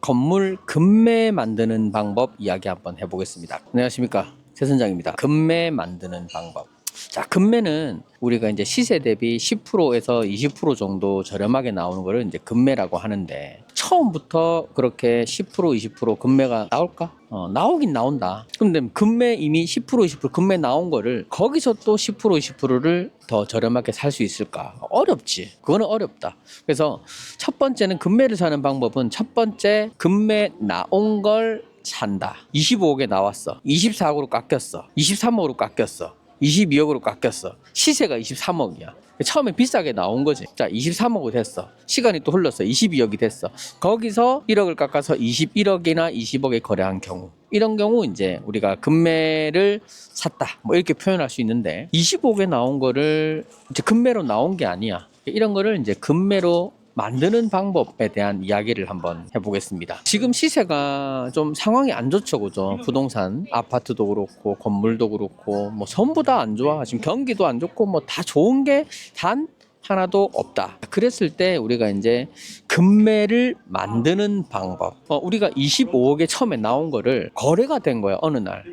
건물 금매 만드는 방법 이야기 한번 해보겠습니다. 안녕하십니까, 최선장입니다. 금매 만드는 방법. 자, 금매는 우리가 이제 시세 대비 10%에서 20% 정도 저렴하게 나오는 거를 이제 금매라고 하는데, 처음부터 그렇게 10%, 20% 금매가 나올까? 나오긴 나온다. 근데 금매 이미 10%, 20% 금매 나온 거를 거기서 또 10%, 20%를 더 저렴하게 살 수 있을까? 어렵지. 그거는 어렵다. 그래서 첫 번째는 금매를 사는 방법은, 첫 번째, 금매 나온 걸 산다. 25억에 나왔어. 24억으로 깎였어. 23억으로 깎였어. 22억으로 깎였어. 시세가 23억이야. 처음에 비싸게 나온 거지. 자, 23억이 됐어. 시간이 또 흘렀어. 22억이 됐어. 거기서 1억을 깎아서 21억이나 20억에 거래한 경우, 이런 경우 이제 우리가 금매를 샀다, 뭐 이렇게 표현할 수 있는데, 25억에 나온 거를 이제 금매로 나온 게 아니야. 이런 거를 이제 금매로 만드는 방법에 대한 이야기를 한번 해보겠습니다. 지금 시세가 좀 상황이 안 좋죠, 그죠? 부동산, 아파트도 그렇고 건물도 그렇고 뭐 전부 다 안 좋아. 지금 경기도 안 좋고 뭐 다 좋은 게 단 하나도 없다. 그랬을 때 우리가 이제 금매를 만드는 방법. 우리가 25억에 처음에 나온 거를 거래가 된 거야, 어느 날.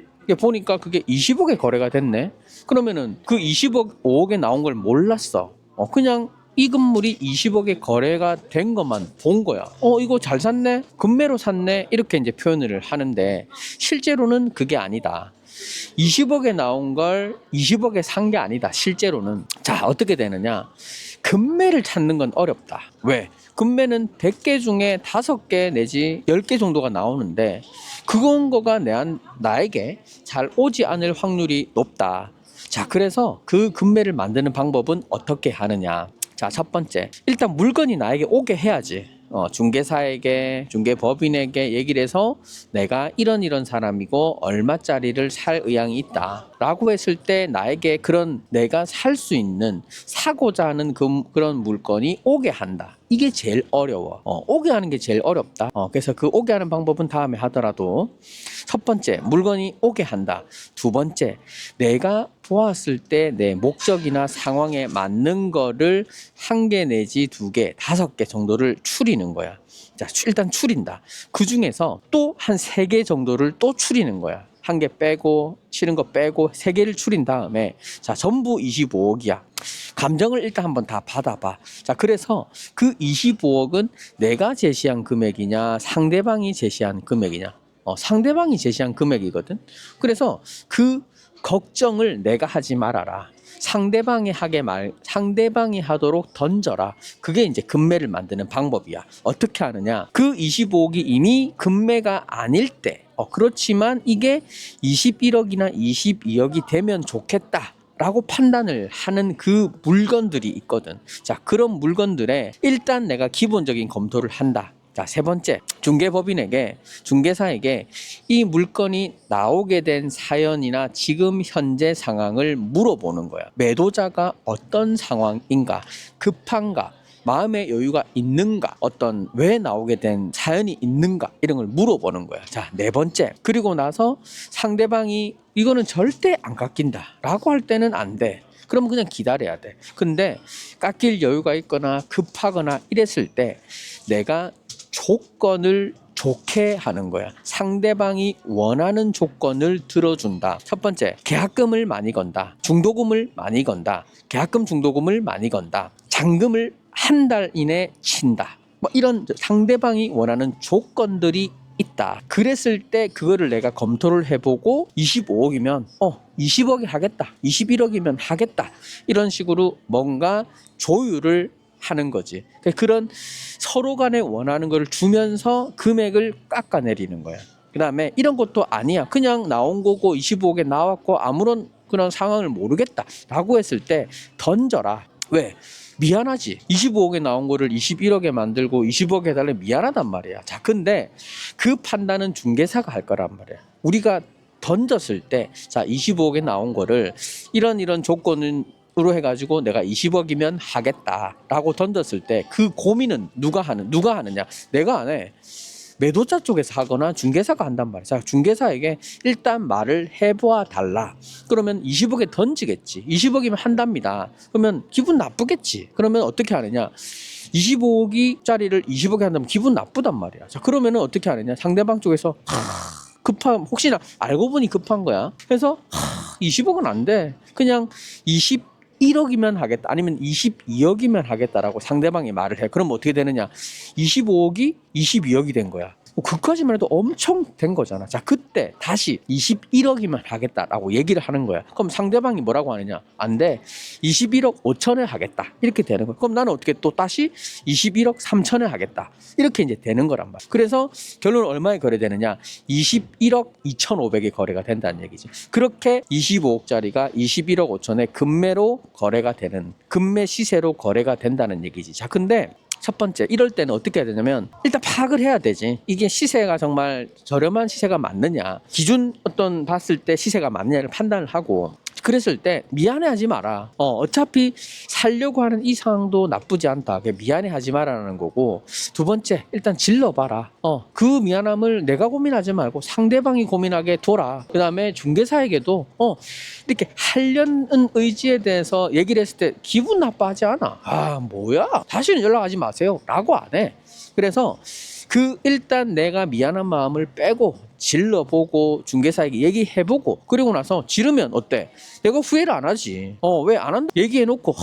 보니까 그게 20억에 거래가 됐네. 그러면은 그 5억에 나온 걸 몰랐어. 그냥 이 건물이 20억에 거래가 된 것만 본 거야. 이거 잘 샀네? 금매로 샀네? 이렇게 이제 표현을 하는데, 실제로는 그게 아니다. 20억에 나온 걸 20억에 산 게 아니다, 실제로는. 자, 어떻게 되느냐? 금매를 찾는 건 어렵다. 왜? 금매는 100개 중에 5개 내지 10개 정도가 나오는데, 그건 거가 나에게 잘 오지 않을 확률이 높다. 자, 그래서 그 금매를 만드는 방법은 어떻게 하느냐? 자, 첫 번째, 일단 물건이 나에게 오게 해야지. 중개사에게, 중개법인에게 얘기를 해서 내가 이런 사람이고 얼마짜리를 살 의향이 있다 라고 했을 때, 나에게 그런 내가 살 수 있는, 사고자 하는 그런 물건이 오게 한다. 이게 제일 어려워. 오게 하는 게 제일 어렵다. 그래서 그 오게 하는 방법은 다음에 하더라도, 첫 번째, 물건이 오게 한다. 두 번째, 내가 보았을 때 내 목적이나 상황에 맞는 거를 1개 내지 2개, 5개 정도를 추리는 거야. 자, 일단 추린다. 그 중에서 또 한 3개 정도를 또 추리는 거야. 1개 빼고, 싫은 거 빼고 3개를 추린 다음에, 자, 전부 25억이야. 감정을 일단 한번 다 받아봐. 자, 그래서 그 25억은 내가 제시한 금액이냐, 상대방이 제시한 금액이냐. 상대방이 제시한 금액이거든. 그래서 그 걱정을 내가 하지 말아라. 상대방이 하도록 던져라. 그게 이제 금매를 만드는 방법이야. 어떻게 하느냐? 그 25억이 이미 금매가 아닐 때, 그렇지만 이게 21억이나 22억이 되면 좋겠다 라고 판단을 하는 그 물건들이 있거든. 자, 그런 물건들에 일단 내가 기본적인 검토를 한다. 자, 세 번째, 중개사에게 이 물건이 나오게 된 사연이나 지금 현재 상황을 물어보는 거야. 매도자가 어떤 상황인가, 급한가, 마음의 여유가 있는가, 왜 나오게 된 사연이 있는가, 이런 걸 물어보는 거야. 자, 네 번째, 그리고 나서 상대방이 이거는 절대 안 깎인다 라고 할 때는 안 돼. 그럼 그냥 기다려야 돼. 근데 깎일 여유가 있거나 급하거나 이랬을 때 내가 조건을 좋게 하는 거야. 상대방이 원하는 조건을 들어준다. 첫 번째, 계약금을 많이 건다. 중도금을 많이 건다. 계약금, 중도금을 많이 건다. 잔금을 1달 이내 친다. 뭐 이런 상대방이 원하는 조건들이 있다. 그랬을 때 그거를 내가 검토를 해보고, 25억이면 20억이 하겠다, 21억이면 하겠다, 이런 식으로 뭔가 조율을 하는 거지. 그런 서로 간에 원하는 걸 주면서 금액을 깎아내리는 거야. 그 다음에 이런 것도 아니야, 그냥 나온 거고 25억에 나왔고 아무런 그런 상황을 모르겠다 라고 했을 때 던져라. 왜? 미안하지. 25억에 나온 거를 21억에 만들고 20억에 해달래, 미안하단 말이야. 자, 근데 그 판단은 중개사가 할 거란 말이야. 우리가 던졌을 때, 자, 25억에 나온 거를 이런 조건은 으로 해가지고 내가 20억이면 하겠다라고 던졌을 때, 그 고민은 누가 하느냐? 내가 안 해. 매도자 쪽에서 하거나 중개사가 한단 말이야. 자, 중개사에게 일단 말을 해보아 달라. 그러면 20억에 던지겠지. 20억이면 한답니다. 그러면 기분 나쁘겠지. 그러면 어떻게 하느냐? 25억짜리를 20억에 한다면 기분 나쁘단 말이야. 자, 그러면은 어떻게 하느냐? 상대방 쪽에서 혹시나 알고 보니 급한 거야. 그래서 20억은 안 돼. 그냥 21억이면 하겠다. 아니면 22억이면 하겠다라고 상대방이 말을 해. 그럼 어떻게 되느냐? 25억이 22억이 된 거야. 그까지만 해도 엄청 된 거잖아. 자, 그때 다시 21억이면 하겠다라고 얘기를 하는 거야. 그럼 상대방이 뭐라고 하느냐? 안 돼. 21억 5천에 하겠다. 이렇게 되는 거야. 그럼 나는 어떻게 또 다시 21억 3천에 하겠다. 이렇게 이제 되는 거란 말이야. 그래서 결론은 얼마에 거래되느냐? 21억 2,500에 거래가 된다는 얘기지. 그렇게 25억짜리가 21억 5천에 금매로 거래가 되는, 금매 시세로 거래가 된다는 얘기지. 자, 근데 첫 번째, 이럴 때는 어떻게 해야 되냐면 일단 파악을 해야 되지. 이게 시세가 정말 저렴한 시세가 맞느냐, 기준 어떤 봤을 때 시세가 맞느냐를 판단을 하고, 그랬을 때 미안해하지 마라. 어차피 살려고 하는 이 상황도 나쁘지 않다. 미안해하지 마라는 거고, 두 번째, 일단 질러봐라. 그 미안함을 내가 고민하지 말고 상대방이 고민하게 둬라. 그 다음에 중개사에게도 이렇게 하려는 의지에 대해서 얘기를 했을 때 기분 나빠하지 않아. 아, 뭐야, 다시는 연락하지 마세요 라고 안 해. 그래서 일단 내가 미안한 마음을 빼고 질러보고 중개사에게 얘기해보고, 그리고 나서 지르면 어때? 내가 후회를 안 하지. 왜 안 한다? 얘기해놓고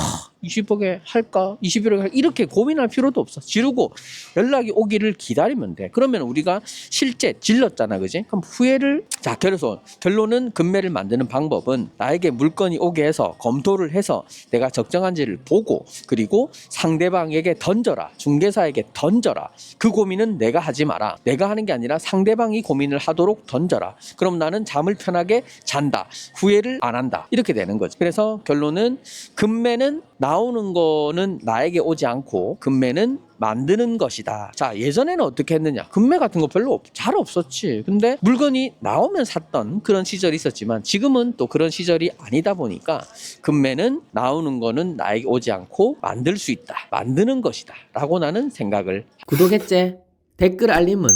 20억에 할까? 21억에 할까? 이렇게 고민할 필요도 없어. 지르고 연락이 오기를 기다리면 돼. 그러면 우리가 실제 질렀잖아, 그지? 그럼 후회를. 자, 그래서 결론은 금매를 만드는 방법은 나에게 물건이 오게 해서 검토를 해서 내가 적정한지를 보고, 그리고 상대방에게 던져라. 중개사에게 던져라. 그 고민은 내가 하지 마라. 내가 하는 게 아니라 상대방이 고민을 하도록 던져라. 그럼 나는 잠을 편하게 잔다. 후회를 안 한다. 이렇게 되는 거죠. 그래서 결론은 금매는 나오는 거는 나에게 오지 않고 금매는 만드는 것이다. 자, 예전에는 어떻게 했느냐? 금매 같은 거 별로 잘 없었지. 근데 물건이 나오면 샀던 그런 시절이 있었지만 지금은 또 그런 시절이 아니다 보니까 금매는 나오는 거는 나에게 오지 않고 만들 수 있다. 만드는 것이다. 라고 나는 생각을. 구독했지? 댓글 알림은?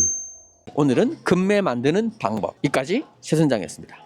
오늘은 금매 만드는 방법. 여기까지 최 선장이었습니다.